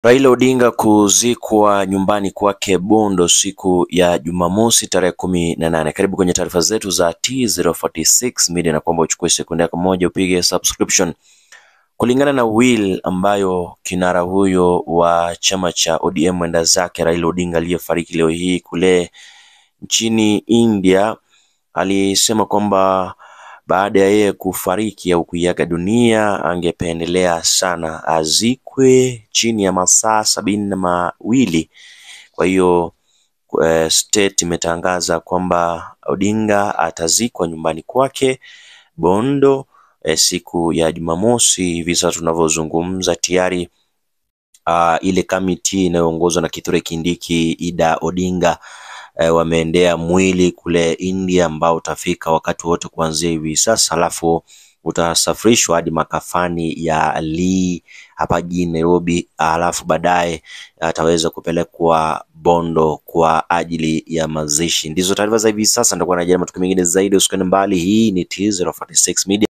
Raila Odinga kuzikwa nyumbani kwake Bondo siku ya Jumamosi tarehe 18. Karibu kwenye taarifa zetu za T046 Media na kwamba uchukue sekunde yako moja upige subscription. Kulingana na will ambayo kinara huyo wa chama cha ODM mwenda zake Raila Odinga aliyefariki leo hii kule nchini India, alisema kwamba baada ya yeye kufariki au kuiaga dunia angependelea sana azikwe chini ya masaa 72. Kwa hiyo state imetangaza kwamba Odinga atazikwa nyumbani kwake Bondo siku ya Jumamosi. Hivi sasa tunavyozungumza tayari ile kamiti inayoongozwa na Kithure Kindiki, Ida Odinga wameendea mwili kule India ambao utafika wakati wote kuanzia hivi sasa, alafu utasafirishwa hadi makafani ya Lee hapa jijini Nairobi, alafu baadaye ataweza kupelekwa Bondo kwa ajili ya mazishi. Ndizo taarifa za hivi sasa. Nitakuwa najaribu matukio mengine zaidi, usikane mbali. Hii ni T046 Media.